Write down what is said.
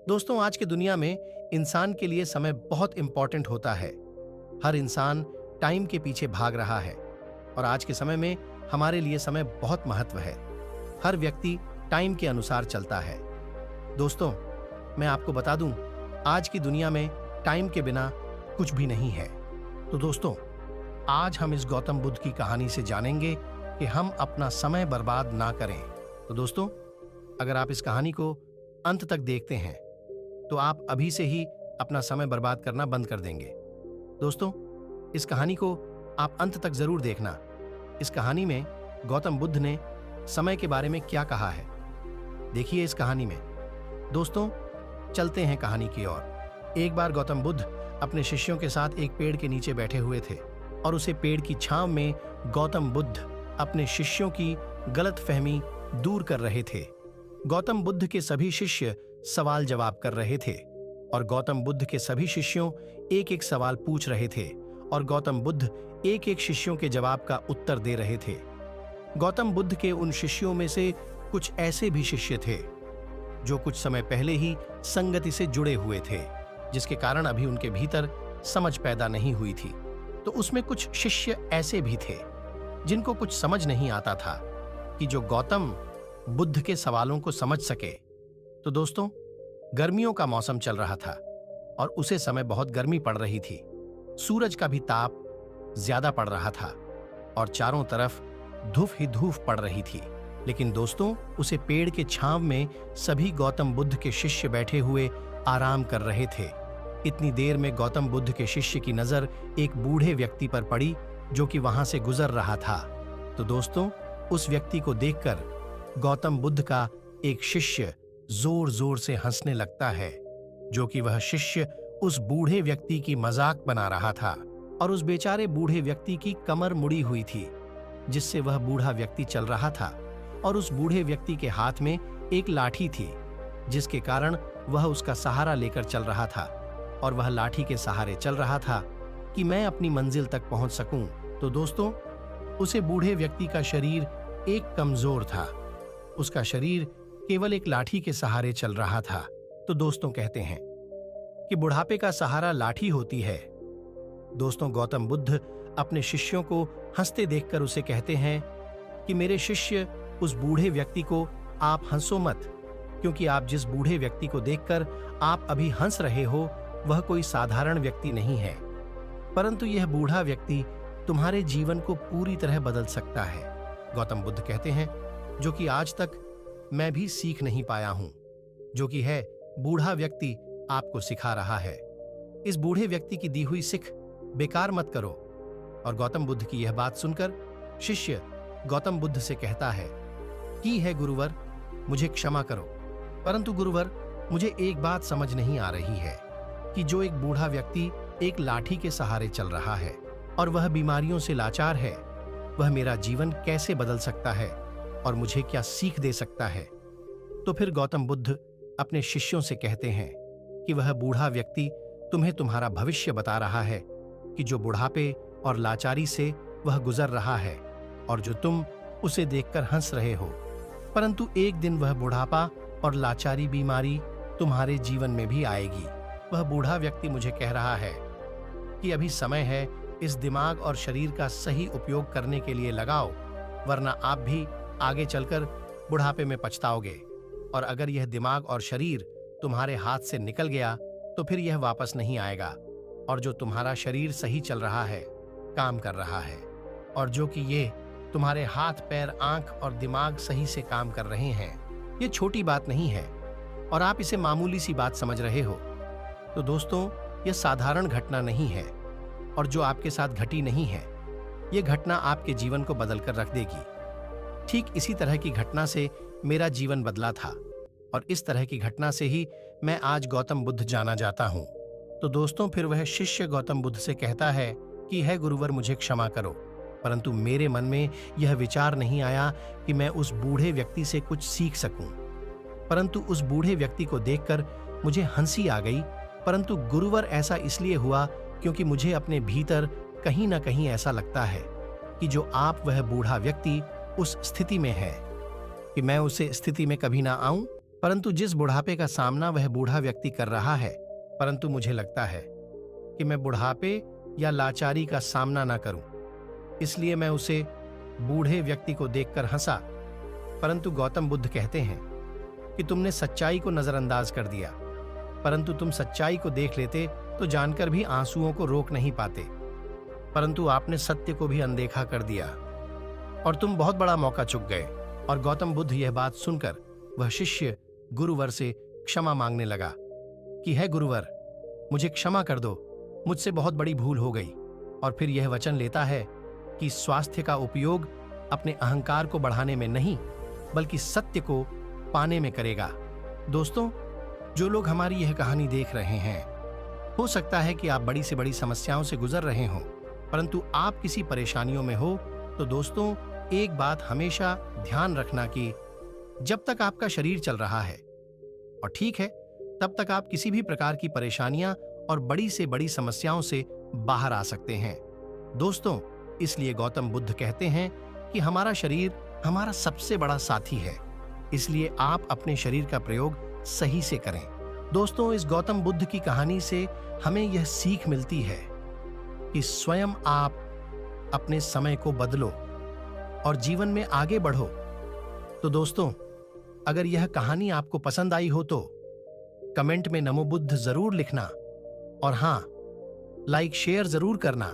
दोस्तों, आज की दुनिया में इंसान के लिए समय बहुत इंपॉर्टेंट होता है। हर इंसान टाइम के पीछे भाग रहा है और आज के समय में हमारे लिए समय बहुत महत्व है। हर व्यक्ति टाइम के अनुसार चलता है। दोस्तों, मैं आपको बता दूं, आज की दुनिया में टाइम के बिना कुछ भी नहीं है। तो दोस्तों, आज हम इस गौतम बुद्ध की कहानी से जानेंगे कि हम अपना समय बर्बाद ना करें। तो दोस्तों, अगर आप इस कहानी को अंत तक देखते हैं तो आप अभी से ही अपना समय बर्बाद करना बंद कर देंगे। दोस्तों, इस कहानी को आप अंत तक जरूर देखना। इस कहानी में गौतम बुद्ध ने समय के बारे में क्या कहा है, देखिए इस कहानी में। दोस्तों, चलते हैं कहानी की ओर। एक बार गौतम बुद्ध अपने शिष्यों के साथ एक पेड़ के नीचे बैठे हुए थे और उसे पेड़ की छांव में गौतम बुद्ध अपने शिष्यों की गलतफहमी दूर कर रहे थे। गौतम बुद्ध के सभी शिष्य सवाल जवाब कर रहे थे और गौतम बुद्ध के सभी शिष्यों एक एक सवाल पूछ रहे थे और गौतम बुद्ध एक एक शिष्यों के जवाब का उत्तर दे रहे थे। गौतम बुद्ध के उन शिष्यों में से कुछ ऐसे भी शिष्य थे जो कुछ समय पहले ही संगति से जुड़े हुए थे, जिसके कारण अभी उनके भीतर समझ पैदा नहीं हुई थी। तो उसमें कुछ शिष्य ऐसे भी थे जिनको कुछ समझ नहीं आता था कि जो गौतम बुद्ध के सवालों को समझ सके। तो दोस्तों, गर्मियों का मौसम चल रहा था और उसे समय बहुत गर्मी पड़ रही थी। सूरज का भी ताप ज्यादा पड़ रहा था और चारों तरफ धूप ही धूप पड़ रही थी। लेकिन दोस्तों, उसे पेड़ के छांव में सभी गौतम बुद्ध के शिष्य बैठे हुए आराम कर रहे थे। इतनी देर में गौतम बुद्ध के शिष्य की नजर एक बूढ़े व्यक्ति पर पड़ी जो कि वहां से गुजर रहा था। तो दोस्तों, उस व्यक्ति को देखकर गौतम बुद्ध का एक शिष्य जोर जोर से हंसने लगता है, जो कि वह शिष्य उस बूढ़े व्यक्ति की मजाक बना रहा था और उस बेचारे बूढ़े व्यक्ति की कमर मुड़ी हुई थी जिससे वह बूढ़ा व्यक्ति चल रहा था और उस बूढ़े व्यक्ति के हाथ में एक लाठी थी जिसके कारण वह उसका सहारा लेकर चल रहा था और वह लाठी के सहारे चल रहा था कि मैं अपनी मंजिल तक पहुंच सकूं। तो दोस्तों, उसे बूढ़े व्यक्ति का शरीर एक कमजोर था, उसका शरीर केवल एक लाठी के सहारे चल रहा था। तो दोस्तों, कहते हैं कि बुढ़ापे का सहारा लाठी होती है। दोस्तों, गौतम बुद्ध अपने शिष्यों को हंसते देखकर उसे कहते हैं कि मेरे शिष्य, उस बूढ़े व्यक्ति को आप हंसो मत, क्योंकि आप जिस बूढ़े व्यक्ति को देखकर आप अभी हंस रहे हो वह कोई साधारण व्यक्ति नहीं है, परंतु यह बूढ़ा व्यक्ति तुम्हारे जीवन को पूरी तरह बदल सकता है। गौतम बुद्ध कहते हैं, जो कि आज तक मैं भी सीख नहीं पाया हूं, जो कि है बूढ़ा व्यक्ति आपको सिखा रहा है। इस बूढ़े व्यक्ति की दी हुई सिख बेकार मत करो। और गौतम बुद्ध की यह बात सुनकर शिष्य गौतम बुद्ध से कहता है कि है गुरुवर, मुझे क्षमा करो, परंतु गुरुवर, मुझे एक बात समझ नहीं आ रही है कि जो एक बूढ़ा व्यक्ति एक लाठी के सहारे चल रहा है और वह बीमारियों से लाचार है, वह मेरा जीवन कैसे बदल सकता है और मुझे क्या सीख दे सकता है। तो फिर गौतम बुद्ध अपने शिष्यों से कहते हैं कि वह बूढ़ा व्यक्ति तुम्हें तुम्हारा भविष्य बता रहा है कि जो बुढ़ापे और लाचारी से वह गुजर रहा है और जो तुम उसे देखकर हंस रहे हो, परंतु एक दिन वह बुढ़ापा और लाचारी बीमारी तुम्हारे जीवन में भी आएगी। वह बूढ़ा व्यक्ति मुझे कह रहा है कि अभी समय है, इस दिमाग और शरीर का सही उपयोग करने के लिए लगाओ, वरना आप भी आगे चलकर बुढ़ापे में पछताओगे। और अगर यह दिमाग और शरीर तुम्हारे हाथ से निकल गया तो फिर यह वापस नहीं आएगा। और जो तुम्हारा शरीर सही चल रहा है, काम कर रहा है, और जो कि ये तुम्हारे हाथ, पैर, आंख और दिमाग सही से काम कर रहे हैं, ये छोटी बात नहीं है और आप इसे मामूली सी बात समझ रहे हो। तो दोस्तों, यह साधारण घटना नहीं है और जो आपके साथ घटी नहीं है, यह घटना आपके जीवन को बदल कर रख देगी। ठीक इसी तरह की घटना से मेरा जीवन बदला था और इस तरह की घटना से ही मैं आज गौतम बुद्ध जाना जाता हूं। तो दोस्तों, फिर वह शिष्य गौतम बुद्ध से कहता है कि है गुरुवर, मुझे क्षमा करो, परंतु मेरे मन में यह विचार नहीं आया कि मैं उस बूढ़े व्यक्ति से कुछ सीख सकूं। परंतु उस बूढ़े व्यक्ति को देखकर मुझे हंसी आ गई, परंतु गुरुवर, ऐसा इसलिए हुआ क्योंकि मुझे अपने भीतर कहीं ना कहीं ऐसा लगता है कि जो आप, वह बूढ़ा व्यक्ति उस स्थिति में है कि मैं उसे स्थिति में कभी ना आऊं, परंतु जिस बुढ़ापे का सामना वह बूढ़ा व्यक्ति कर रहा है, परंतु मुझे लगता है कि मैं बुढ़ापे या लाचारी का सामना ना करूं, इसलिए मैं उसे बूढ़े व्यक्ति को देखकर हंसा। परंतु गौतम बुद्ध कहते हैं कि तुमने सच्चाई को नजरअंदाज कर दिया, परंतु तुम सच्चाई को देख लेते तो जानकर भी आंसुओं को रोक नहीं पाते, परंतु आपने सत्य को भी अनदेखा कर दिया और तुम बहुत बड़ा मौका चूक गए। और गौतम बुद्ध यह बात सुनकर वह शिष्य गुरुवर से क्षमा मांगने लगा कि है गुरुवर, मुझे क्षमा कर दो, मुझसे बहुत बड़ी भूल हो गई। और फिर यह वचन लेता है कि स्वास्थ्य का उपयोग अपने अहंकार को बढ़ाने में नहीं, बल्कि सत्य को पाने में करेगा। दोस्तों, जो लोग हमारी यह कहानी देख रहे हैं, हो सकता है कि आप बड़ी से बड़ी समस्याओं से गुजर रहे हों, परंतु आप किसी परेशानियों में हो तो दोस्तों, एक बात हमेशा ध्यान रखना कि जब तक आपका शरीर चल रहा है और ठीक है, तब तक आप किसी भी प्रकार की परेशानियां और बड़ी से बड़ी समस्याओं से बाहर आ सकते हैं। दोस्तों, इसलिए गौतम बुद्ध कहते हैं कि हमारा शरीर हमारा सबसे बड़ा साथी है, इसलिए आप अपने शरीर का प्रयोग सही से करें। दोस्तों, इस गौतम बुद्ध की कहानी से हमें यह सीख मिलती है कि स्वयं आप अपने समय को बदलो और जीवन में आगे बढ़ो। तो दोस्तों, अगर यह कहानी आपको पसंद आई हो तो कमेंट में नमो बुद्ध जरूर लिखना और हां, लाइक शेयर जरूर करना।